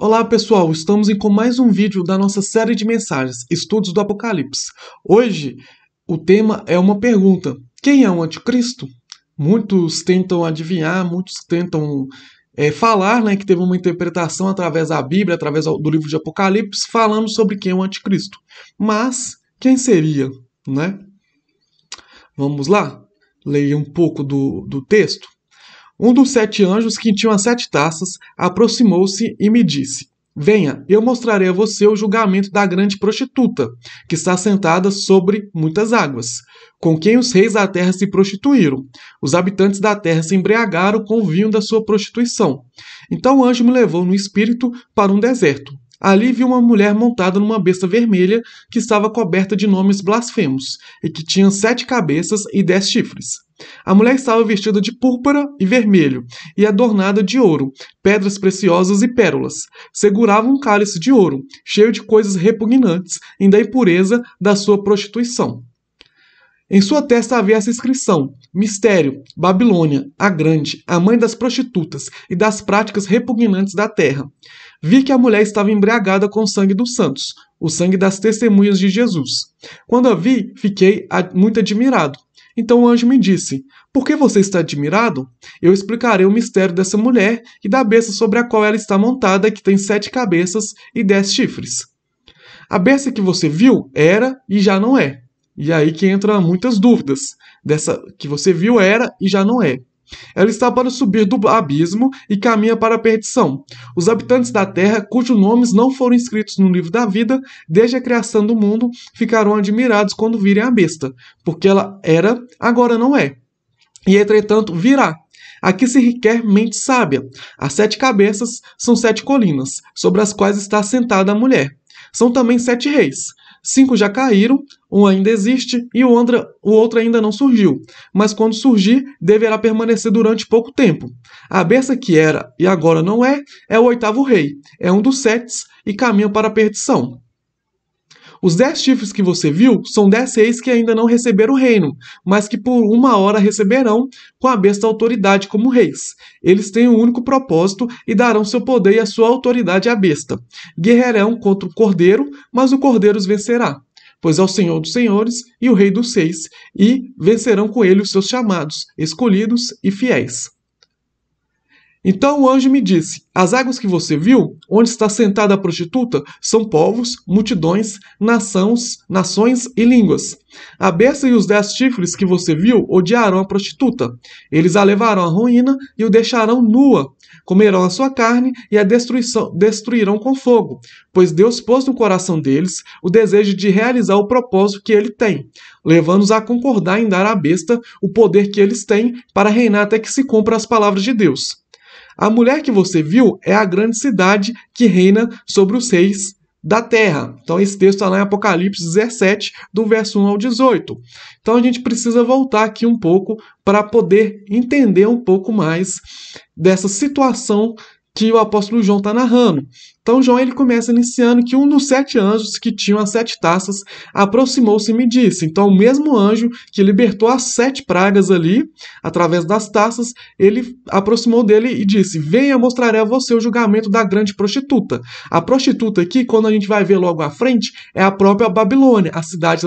Olá pessoal, estamos com mais um vídeo da nossa série de mensagens, Estudos do Apocalipse. Hoje o tema é uma pergunta: quem é o anticristo? Muitos tentam adivinhar, muitos tentam falar, que teve uma interpretação através da Bíblia, através do livro de Apocalipse, falando sobre quem é o anticristo. Mas quem seria, né? Vamos lá? Leia um pouco do texto. Um dos 7 anjos que tinham as 7 taças aproximou-se e me disse: Venha, eu mostrarei a você o julgamento da grande prostituta, que está sentada sobre muitas águas, com quem os reis da terra se prostituíram. Os habitantes da terra se embriagaram com o vinho da sua prostituição. Então o anjo me levou no espírito para um deserto. Ali vi uma mulher montada numa besta vermelha que estava coberta de nomes blasfemos e que tinha 7 cabeças e 10 chifres. A mulher estava vestida de púrpura e vermelho e adornada de ouro, pedras preciosas e pérolas. Segurava um cálice de ouro, cheio de coisas repugnantes e da impureza da sua prostituição. Em sua testa havia essa inscrição: Mistério, Babilônia, a Grande, a mãe das prostitutas e das práticas repugnantes da terra. Vi que a mulher estava embriagada com o sangue dos santos, o sangue das testemunhas de Jesus. Quando a vi, fiquei muito admirado. Então o anjo me disse: Por que você está admirado? Eu explicarei o mistério dessa mulher e da besta sobre a qual ela está montada, que tem 7 cabeças e 10 chifres. A besta que você viu era e já não é. E aí que entra muitas dúvidas. Dessa que você viu era e já não é. Ela está para subir do abismo e caminha para a perdição. Os habitantes da terra, cujos nomes não foram escritos no livro da vida, desde a criação do mundo, ficarão admirados quando virem a besta, porque ela era, agora não é. E entretanto virá. Aqui se requer mente sábia. As 7 cabeças são 7 colinas, sobre as quais está assentada a mulher. São também 7 reis. 5 já caíram, um ainda existe e o outro ainda não surgiu. Mas quando surgir, deverá permanecer durante pouco tempo. A besta que era e agora não é o 8º rei. É um dos 7 e caminha para a perdição. Os 10 chifres que você viu são 10 reis que ainda não receberam o reino, mas que por uma hora receberão com a besta autoridade como reis. Eles têm um único propósito e darão seu poder e a sua autoridade à besta. Guerrearão contra o cordeiro, mas o cordeiro os vencerá, pois é o Senhor dos senhores e o Rei dos reis, e vencerão com ele os seus chamados, escolhidos e fiéis. Então o anjo me disse: As águas que você viu, onde está sentada a prostituta, são povos, multidões, nações e línguas. A besta e os 10 chifres que você viu odiarão a prostituta. Eles a levarão à ruína e o deixarão nua. Comerão a sua carne e a destruirão com fogo, pois Deus pôs no coração deles o desejo de realizar o propósito que ele tem, levando-os a concordar em dar à besta o poder que eles têm para reinar até que se cumpram as palavras de Deus. A mulher que você viu é a grande cidade que reina sobre os reis da terra. Então esse texto está lá em Apocalipse 17, do verso 1 ao 18. Então a gente precisa voltar aqui um pouco para poder entender um pouco mais dessa situação que o apóstolo João está narrando. Então João ele começa iniciando que um dos 7 anjos que tinham as 7 taças aproximou-se e me disse. Então o mesmo anjo que libertou as 7 pragas ali, através das taças, ele aproximou dele e disse: Venha, mostrarei a você o julgamento da grande prostituta. A prostituta aqui, quando a gente vai ver logo à frente, é a própria Babilônia, a cidade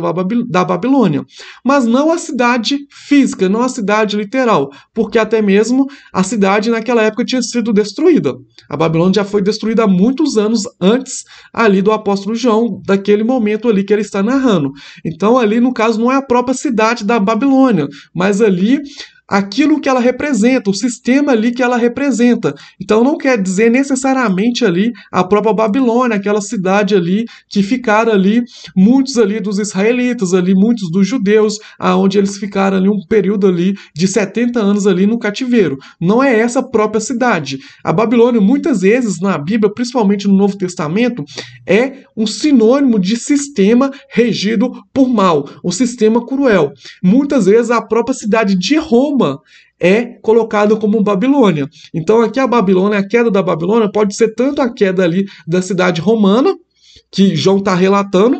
da Babilônia. Mas não a cidade física, não a cidade literal, porque até mesmo a cidade naquela época tinha sido destruída. A Babilônia já foi destruída há muitos anos antes ali do apóstolo João, daquele momento ali que ele está narrando. Então ali no caso não é a própria cidade da Babilônia, mas ali aquilo que ela representa, o sistema ali que ela representa. Então não quer dizer necessariamente ali a própria Babilônia, aquela cidade ali que ficaram ali, muitos ali dos israelitas, ali muitos dos judeus, aonde eles ficaram ali um período ali de 70 anos ali no cativeiro. Não é essa própria cidade. A Babilônia muitas vezes na Bíblia, principalmente no Novo Testamento, é um sinônimo de sistema regido por mal, um sistema cruel. Muitas vezes a própria cidade de Roma é colocado como Babilônia. Então aqui a Babilônia, a queda da Babilônia pode ser tanto a queda ali da cidade romana, que João está relatando,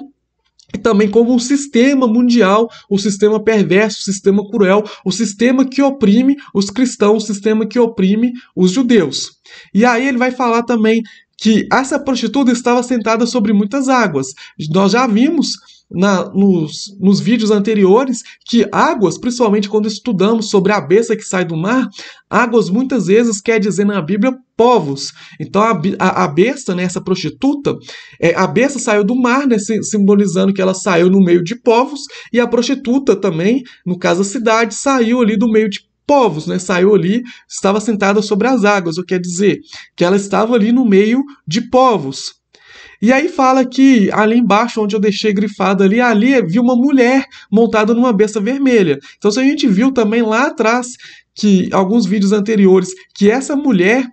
e também como um sistema mundial, o sistema perverso, o sistema cruel, o sistema que oprime os cristãos, o sistema que oprime os judeus. E aí ele vai falar também que essa prostituta estava sentada sobre muitas águas. Nós já vimos nos vídeos anteriores que águas, principalmente quando estudamos sobre a besta que sai do mar, águas muitas vezes quer dizer na Bíblia povos. Então a besta, né, essa prostituta, a besta saiu do mar, né, simbolizando que ela saiu no meio de povos, e a prostituta também, no caso a cidade, saiu ali do meio de povos, né, saiu ali, estava sentada sobre as águas, o que quer dizer que ela estava ali no meio de povos. E aí fala que ali embaixo, onde eu deixei grifado ali viu uma mulher montada numa besta vermelha. Então, se a gente viu também lá atrás, que alguns vídeos anteriores, que essa mulher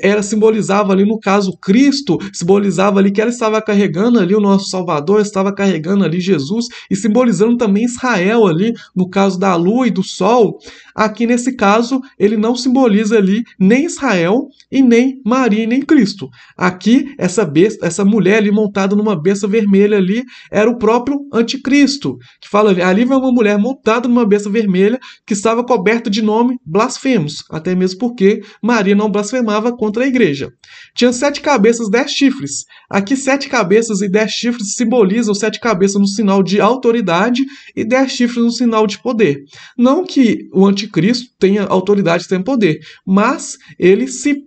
ela simbolizava ali, no caso, Cristo, simbolizava ali que ela estava carregando ali o nosso Salvador, estava carregando ali Jesus, e simbolizando também Israel ali, no caso da lua e do sol. Aqui nesse caso, ele não simboliza ali nem Israel, e nem Maria, e nem Cristo. Aqui, essa mulher ali montada numa besta vermelha ali, era o próprio anticristo, que fala ali vai uma mulher montada numa besta vermelha, que estava coberta de nome blasfemos, até mesmo porque Maria não blasfemava contra a igreja. Tinha 7 cabeças, 10 chifres. Aqui 7 cabeças e 10 chifres simbolizam 7 cabeças no sinal de autoridade e 10 chifres no sinal de poder. Não que o anticristo tenha autoridade e tenha poder, mas ele se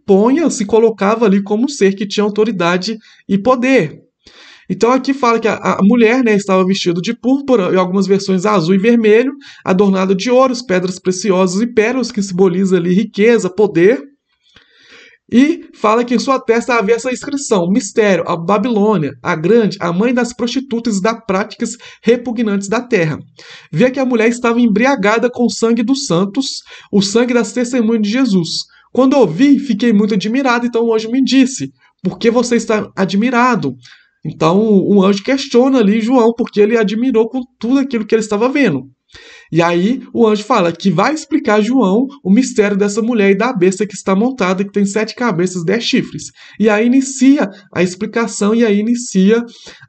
colocava ali como um ser que tinha autoridade e poder. Então aqui fala que a mulher, né, estava vestida de púrpura, em algumas versões azul e vermelho, adornada de ouros, pedras preciosas e pérolas, que simboliza ali riqueza, poder. E fala que em sua testa havia essa inscrição: mistério, a Babilônia, a grande, a mãe das prostitutas e das práticas repugnantes da terra. Via que a mulher estava embriagada com o sangue dos santos, o sangue das testemunhas de Jesus. Quando ouvi, fiquei muito admirado, então o anjo me disse: por que você está admirado? Então o anjo questiona ali João, porque ele admirou com tudo aquilo que ele estava vendo. E aí o anjo fala que vai explicar a João o mistério dessa mulher e da besta que está montada, que tem 7 cabeças, 10 chifres. E aí inicia a explicação, e aí inicia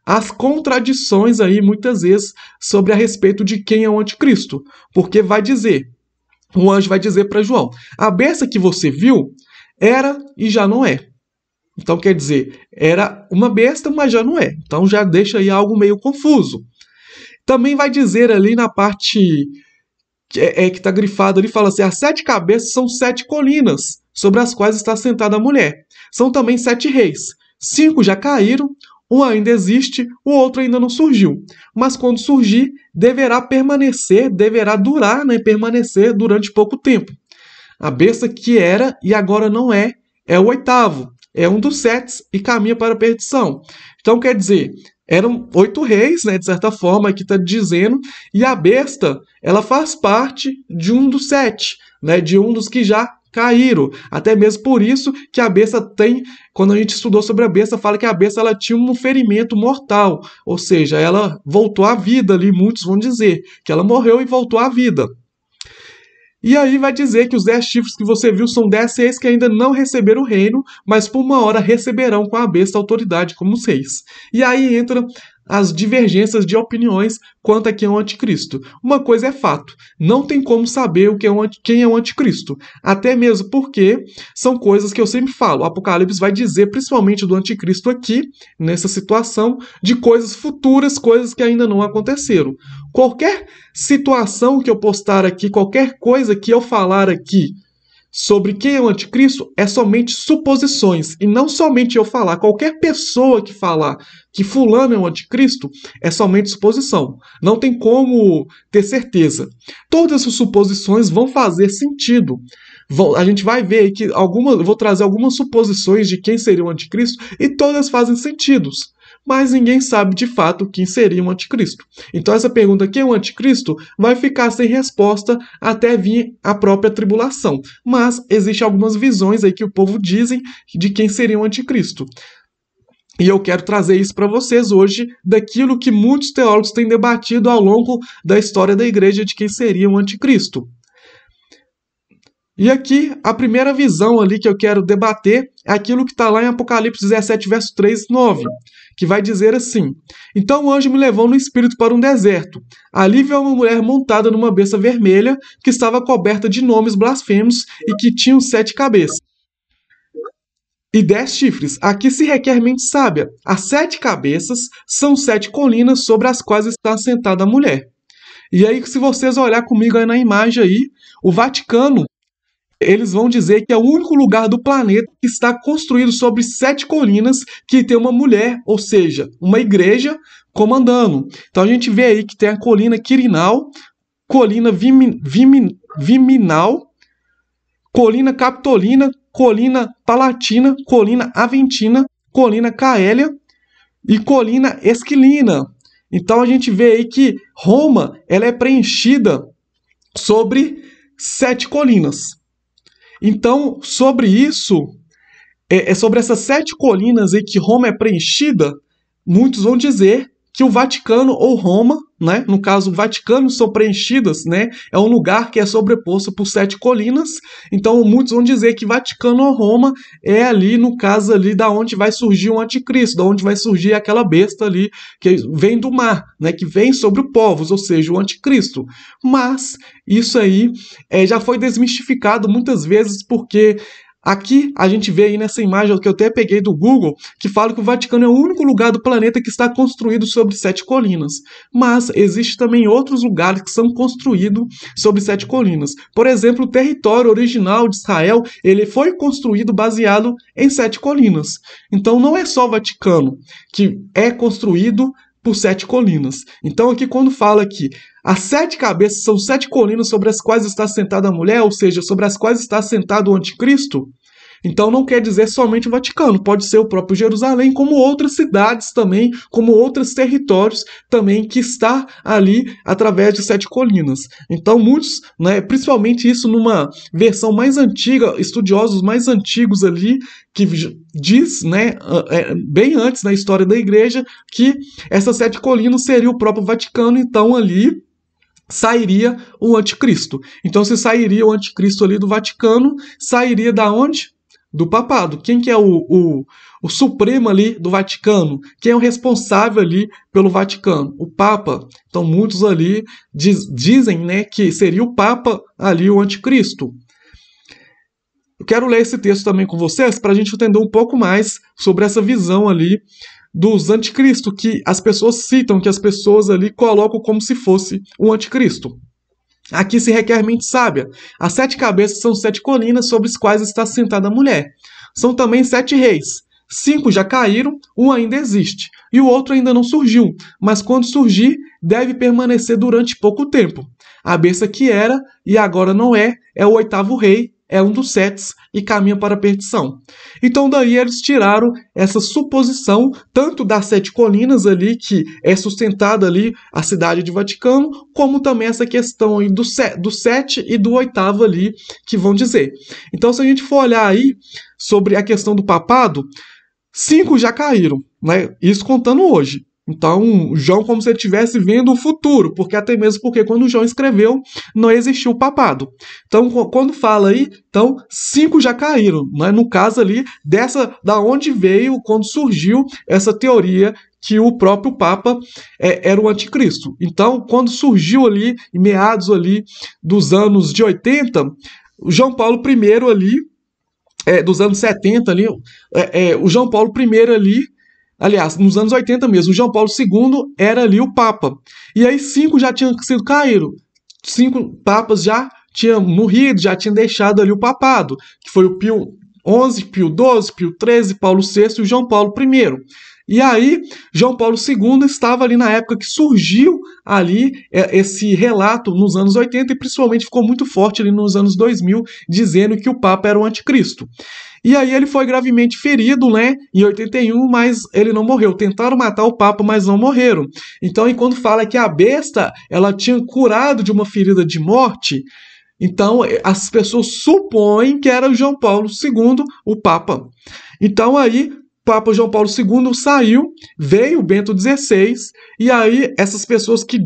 as contradições aí, muitas vezes, sobre a respeito de quem é o anticristo. Porque o anjo vai dizer para João: a besta que você viu era e já não é. Então quer dizer, era uma besta, mas já não é. Então já deixa aí algo meio confuso. Também vai dizer ali na parte que está grifado ali, fala assim: as 7 cabeças são 7 colinas, sobre as quais está sentada a mulher. São também 7 reis. 5 já caíram, um ainda existe, o outro ainda não surgiu. Mas quando surgir, deverá durar, né, permanecer durante pouco tempo. A besta que era e agora não é o 8º. É um dos 7 e caminha para a perdição. Então quer dizer, eram 8 reis, né, de certa forma, aqui está dizendo, e a besta, ela faz parte de um dos 7, né, de um dos que já caíram. Até mesmo por isso que a besta tem, quando a gente estudou sobre a besta, fala que a besta ela tinha um ferimento mortal, ou seja, ela voltou à vida ali, muitos vão dizer que ela morreu e voltou à vida. E aí vai dizer que os 10 chifres que você viu são 10 reis que ainda não receberam o reino, mas por uma hora receberão com a besta autoridade como os reis. E aí entra as divergências de opiniões quanto a quem é o anticristo. Uma coisa é fato, não tem como saber quem é o anticristo, até mesmo porque são coisas que eu sempre falo. O Apocalipse vai dizer, principalmente do anticristo aqui, nessa situação, de coisas futuras, coisas que ainda não aconteceram. Qualquer situação que eu postar aqui, qualquer coisa que eu falar aqui sobre quem é o anticristo, é somente suposições. E não somente eu falar. Qualquer pessoa que falar que fulano é o anticristo, é somente suposição. Não tem como ter certeza. Todas as suposições vão fazer sentido. A gente vai ver aí que eu vou trazer algumas suposições de quem seria o anticristo, e todas fazem sentido. Mas ninguém sabe de fato quem seria o anticristo. Então essa pergunta, quem é o anticristo, vai ficar sem resposta até vir a própria tribulação. Mas existem algumas visões aí que o povo dizem de quem seria o anticristo. E eu quero trazer isso para vocês hoje, daquilo que muitos teólogos têm debatido ao longo da história da igreja de quem seria o anticristo. E aqui, a primeira visão ali que eu quero debater é aquilo que está lá em Apocalipse 17, verso 3 e 9, que vai dizer assim: então o anjo me levou no espírito para um deserto. Ali veio uma mulher montada numa besta vermelha, que estava coberta de nomes blasfemos e que tinha 7 cabeças. e 10 chifres. Aqui se requer mente sábia. As 7 cabeças são 7 colinas sobre as quais está assentada a mulher. E aí, se vocês olhar comigo aí na imagem aí, o Vaticano, eles vão dizer que é o único lugar do planeta que está construído sobre 7 colinas que tem uma mulher, ou seja, uma igreja comandando. Então a gente vê aí que tem a colina Quirinal, colina Viminal, colina Capitolina, colina Palatina, colina Aventina, colina Caélia e colina Esquilina. Então a gente vê aí que Roma ela é preenchida sobre 7 colinas. Então, sobre isso, sobre essas 7 colinas aí que Roma é preenchida, muitos vão dizer que o Vaticano ou Roma, né, no caso o Vaticano são preenchidas, né, é um lugar que é sobreposto por 7 colinas, então muitos vão dizer que Vaticano ou Roma é ali, no caso ali, da onde vai surgir o anticristo, da onde vai surgir aquela besta ali que vem do mar, né, que vem sobre os povos, ou seja, o anticristo. Mas isso aí já foi desmistificado muitas vezes porque aqui a gente vê aí nessa imagem que eu até peguei do Google, que fala que o Vaticano é o único lugar do planeta que está construído sobre 7 colinas. Mas existe também outros lugares que são construídos sobre 7 colinas. Por exemplo, o território original de Israel, ele foi construído baseado em 7 colinas. Então não é só o Vaticano que é construído por 7 colinas. Então aqui quando fala que as 7 cabeças são 7 colinas sobre as quais está sentada a mulher, ou seja, sobre as quais está sentado o anticristo, então não quer dizer somente o Vaticano, pode ser o próprio Jerusalém, como outras cidades também, como outros territórios também que está ali através de 7 colinas. Então muitos, né, principalmente isso numa versão mais antiga, estudiosos mais antigos ali, que diz, né, bem antes na história da igreja, que essas 7 colinas seria o próprio Vaticano, então ali sairia o anticristo. Então se sairia o anticristo ali do Vaticano, sairia da onde? Do papado. Quem que é o supremo ali do Vaticano? Quem é o responsável ali pelo Vaticano? O Papa. Então muitos ali dizem, né, que seria o Papa ali o anticristo. Eu quero ler esse texto também com vocês para a gente entender um pouco mais sobre essa visão ali dos anticristo, que as pessoas citam, que as pessoas ali colocam como se fosse o anticristo. Aqui se requer mente sábia. As 7 cabeças são 7 colinas sobre as quais está sentada a mulher. São também 7 reis. 5 já caíram, um ainda existe, e o outro ainda não surgiu, mas quando surgir, deve permanecer durante pouco tempo. A besta que era e agora não é o 8º rei, é um dos 7 e caminha para a perdição. Então daí eles tiraram essa suposição, tanto das 7 colinas ali, que é sustentada ali a cidade de Vaticano, como também essa questão aí do 7 e do 8º ali, que vão dizer. Então se a gente for olhar aí sobre a questão do papado, 5 já caíram, né? Isso contando hoje. Então, João como se ele estivesse vendo o futuro, porque até mesmo porque quando João escreveu, não existiu o papado. Então, quando fala aí, então 5 já caíram, né? No caso ali, da onde veio, quando surgiu essa teoria que o próprio Papa era o anticristo. Então, quando surgiu ali, em meados ali dos anos de 80, o João Paulo I ali, dos anos 70 ali, o João Paulo I ali, aliás, nos anos 80 mesmo, o João Paulo II era ali o Papa. E aí 5 já tinham sido caído. 5 papas já tinham morrido, já tinham deixado ali o papado, que foi o Pio XI, Pio XII, Pio XIII, Paulo VI e o João Paulo I. E aí, João Paulo II estava ali na época que surgiu ali esse relato nos anos 80 e principalmente ficou muito forte ali nos anos 2000, dizendo que o Papa era o anticristo. E aí ele foi gravemente ferido, né, em 81, mas ele não morreu. Tentaram matar o Papa, mas não morreram. Então, e quando fala que a besta, ela tinha curado de uma ferida de morte, então as pessoas supõem que era o João Paulo II, o Papa. Então aí, Papa João Paulo II saiu, veio o Bento XVI, e aí essas pessoas que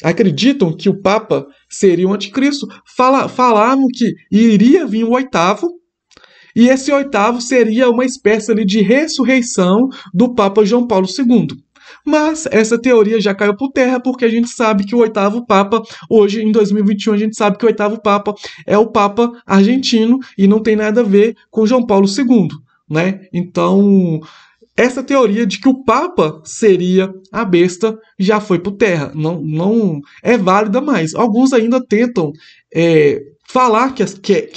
acreditam que o Papa seria o anticristo, falavam que iria vir o 8º, e esse 8º seria uma espécie ali de ressurreição do Papa João Paulo II. Mas essa teoria já caiu por terra porque a gente sabe que o 8º Papa, hoje em 2021, a gente sabe que o 8º Papa é o Papa argentino e não tem nada a ver com João Paulo II. né? Então, essa teoria de que o Papa seria a besta já foi por terra, não é válida mais. Alguns ainda tentam falar que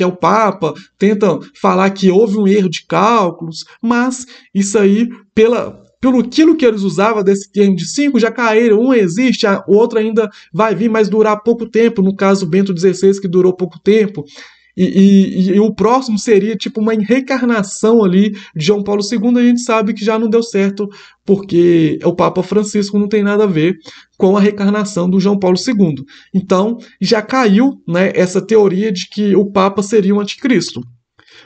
é o Papa, tentam falar que houve um erro de cálculos, mas isso aí, pelo aquilo que eles usavam desse termo de 5, já caíram, um existe, o outro ainda vai vir, mas durar pouco tempo, no caso Bento XVI, que durou pouco tempo. E o próximo seria tipo uma reencarnação ali de João Paulo II. A gente sabe que já não deu certo, porque o Papa Francisco não tem nada a ver com a reencarnação do João Paulo II. Então já caiu, né, essa teoria de que o Papa seria um anticristo.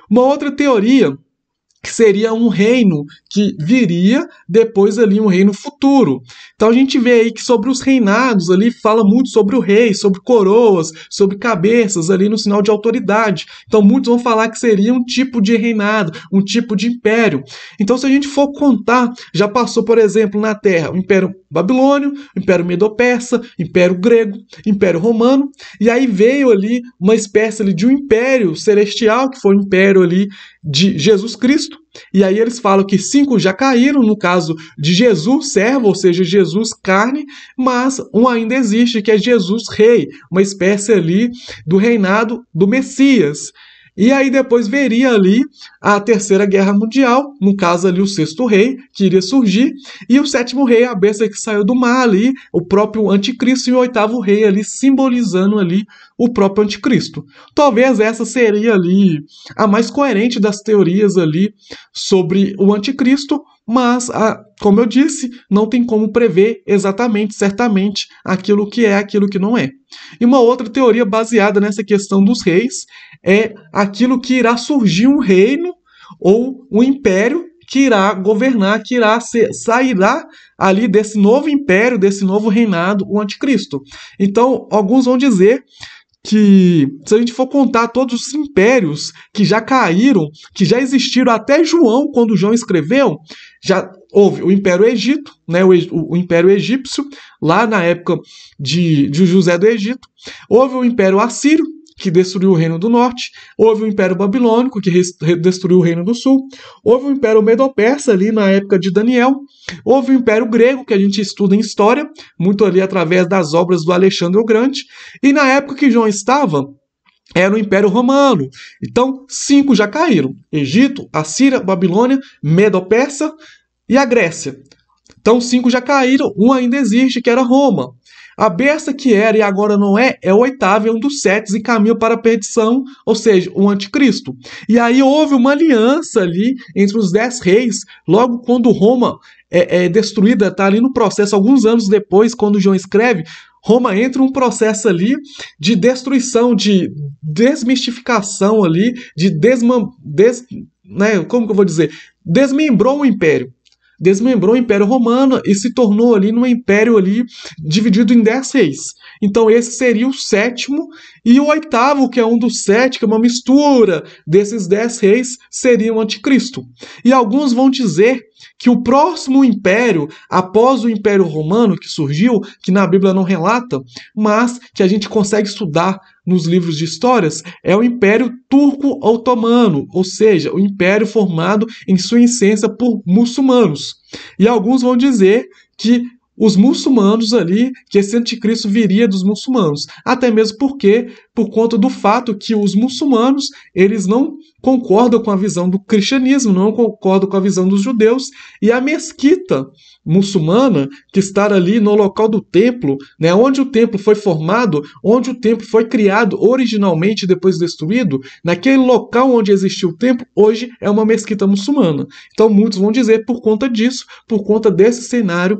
Uma outra teoria que seria um reino que viria depois ali, um reino futuro. Então a gente vê aí que sobre os reinados ali fala muito sobre o rei, sobre coroas, sobre cabeças ali no sinal de autoridade. Então muitos vão falar que seria um tipo de reinado, um tipo de império. Então se a gente for contar, já passou, por exemplo, na Terra o Império Babilônio, o Império Medo-Persa, Império Grego, Império Romano, e aí veio ali uma espécie ali de um império celestial, que foi o império ali de Jesus Cristo. E aí eles falam que 5 já caíram, no caso de Jesus servo, ou seja, Jesus carne, mas um ainda existe, que é Jesus rei, uma espécie ali do reinado do Messias. E aí depois veria ali a Terceira Guerra Mundial, no caso ali o sexto rei, que iria surgir, e o sétimo rei, a besta que saiu do mar ali, o próprio anticristo, e o oitavo rei ali, simbolizando ali o próprio anticristo. Talvez essa seria ali a mais coerente das teorias ali sobre o anticristo, mas, como eu disse, não tem como prever exatamente, certamente, aquilo que é, aquilo que não é. E uma outra teoria baseada nessa questão dos reis é aquilo que irá surgir um reino ou um império que irá governar, que sairá ali desse novo império, desse novo reinado, o anticristo. Então, alguns vão dizer que, se a gente for contar todos os impérios que já caíram, que já existiram até João, quando João escreveu, já houve o Império Egito, né, o Império Egípcio, lá na época de José do Egito, houve o Império Assírio, que destruiu o Reino do Norte, houve o Império Babilônico, que destruiu o Reino do Sul, houve o Império Medo-Persa ali na época de Daniel, houve o Império Grego, que a gente estuda em história, muito ali através das obras do Alexandre o Grande, e na época que João estava, era o Império Romano. Então, 5 já caíram: Egito, Assíria, Babilônia, Medo-Persa e a Grécia. Então, 5 já caíram, um ainda existe, que era Roma. A besta que era e agora não é o oitavo, é um dos 7 e caminha para a perdição, ou seja, o anticristo. E aí houve uma aliança ali entre os 10 reis, logo quando Roma é destruída, está ali no processo, alguns anos depois, quando João escreve, Roma entra um processo ali de destruição, de desmistificação ali, como que eu vou dizer? Desmembrou o império. Desmembrou o Império Romano e se tornou ali num império ali dividido em 10 reis. Então esse seria o sétimo, e o oitavo, que é um dos 7, que é uma mistura desses 10 reis, seria o anticristo. E alguns vão dizer que o próximo império, após o Império Romano que surgiu, que na Bíblia não relata, mas que a gente consegue estudar nos livros de histórias, é o Império Turco-Otomano, ou seja, o império formado em sua essência por muçulmanos. E alguns vão dizer que os muçulmanos ali, que esse anticristo viria dos muçulmanos. Até mesmo porque, por conta do fato que os muçulmanos, eles não concordam com a visão do cristianismo, não concordam com a visão dos judeus, e a mesquita muçulmana, que está ali no local do templo, né, onde o templo foi formado, onde o templo foi criado originalmente, depois destruído, naquele local onde existiu o templo, hoje é uma mesquita muçulmana. Então muitos vão dizer, por conta disso, por conta desse cenário,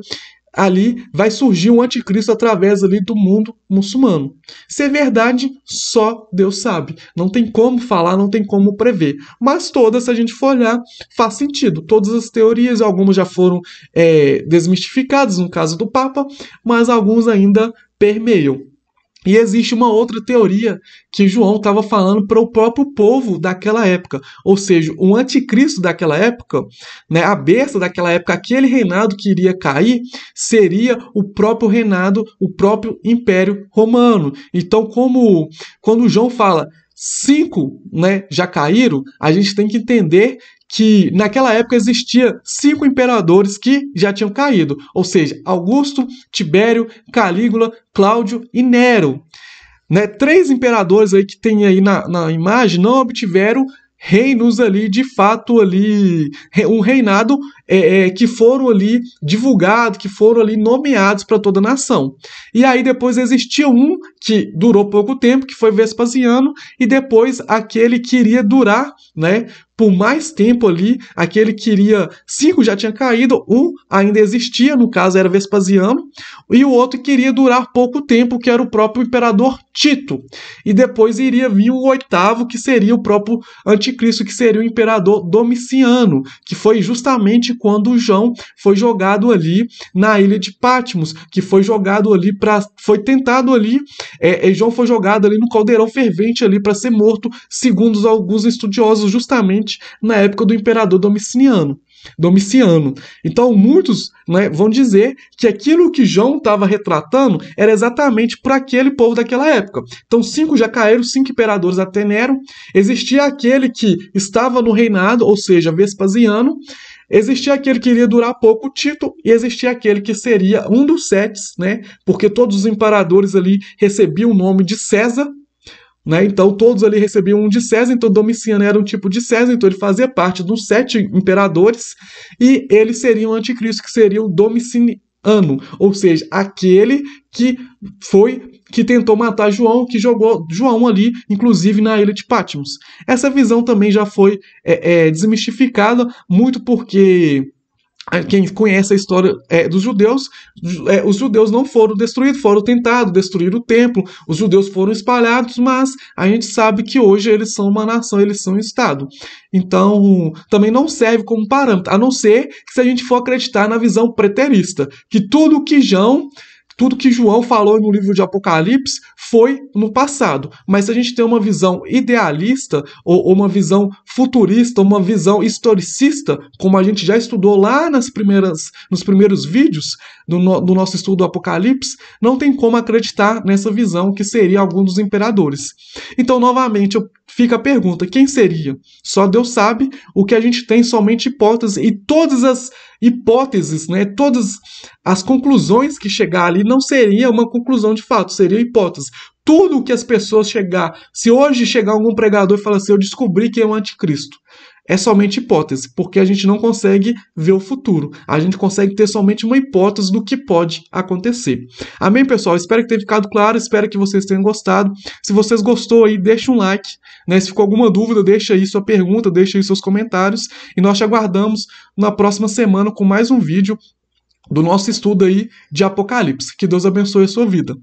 ali vai surgir um anticristo através ali do mundo muçulmano. Se é verdade, só Deus sabe. Não tem como falar, não tem como prever. Mas todas, se a gente for olhar, faz sentido. Todas as teorias, algumas já foram desmistificadas, no caso do Papa, mas alguns ainda permeiam. E existe uma outra teoria que João estava falando para o próprio povo daquela época. Ou seja, o anticristo daquela época, né, a besta daquela época, aquele reinado que iria cair, seria o próprio reinado, o próprio Império Romano. Então, quando João fala 5, né, já caíram, a gente tem que entender que naquela época existia 5 imperadores que já tinham caído, ou seja, Augusto, Tibério, Calígula, Cláudio e Nero. Né? 3 imperadores aí que tem aí na imagem não obtiveram reinos ali, de fato ali, um reinado que foram ali divulgados, que foram ali nomeados para toda a nação. E aí depois existia um que durou pouco tempo, que foi Vespasiano, e depois aquele que iria durar, né, por mais tempo ali, aquele que iria, 5 já tinha caído, um ainda existia, no caso era Vespasiano, e o outro queria durar pouco tempo, que era o próprio imperador Tito. E depois iria vir o 8º, que seria o próprio anticristo, que seria o imperador Domiciano, que foi justamente quando João foi jogado ali na ilha de Patmos, que foi jogado ali foi tentado ali, João foi jogado ali no caldeirão fervente ali para ser morto, segundo alguns estudiosos, justamente na época do imperador Domiciano. Então muitos, né, vão dizer que aquilo que João estava retratando era exatamente por aquele povo daquela época. Então 5 já caíram, 5 imperadores até Nero. Existia aquele que estava no reinado, ou seja, Vespasiano. Existia aquele que iria durar pouco, Tito, e existia aquele que seria um dos 7, né, porque todos os imperadores ali recebiam o nome de César. Né? Então todos ali recebiam um de César, então Domiciano era um tipo de César, então ele fazia parte dos 7 imperadores, e ele seria o anticristo, que seria o Domiciano, ou seja, aquele que tentou matar João, que jogou João ali, inclusive na ilha de Patmos. Essa visão também já foi desmistificada, muito porque quem conhece a história dos judeus, os judeus não foram destruídos, foram tentados destruir o templo, os judeus foram espalhados, mas a gente sabe que hoje eles são uma nação, eles são um Estado. Então, também não serve como parâmetro, a não ser que se a gente for acreditar na visão preterista, que tudo que João falou no livro de Apocalipse foi no passado. Mas se a gente tem uma visão idealista, ou uma visão futurista, uma visão historicista, como a gente já estudou lá nos primeiros vídeos do nosso estudo do Apocalipse, não tem como acreditar nessa visão que seria algum dos imperadores. Então, novamente, fica a pergunta, quem seria? Só Deus sabe, o que a gente tem somente hipóteses, e todas as hipóteses, né, todas as conclusões que chegar ali não seria uma conclusão de fato, seria hipótese. Tudo que as pessoas se hoje chegar algum pregador e falar assim, eu descobri que é um anticristo, é somente hipótese, porque a gente não consegue ver o futuro. A gente consegue ter somente uma hipótese do que pode acontecer. Amém, pessoal? Espero que tenha ficado claro, espero que vocês tenham gostado. Se vocês gostou aí, deixa um like, né? Se ficou alguma dúvida, deixa aí sua pergunta, deixa aí seus comentários, e nós te aguardamos na próxima semana com mais um vídeo do nosso estudo aí de Apocalipse. Que Deus abençoe a sua vida.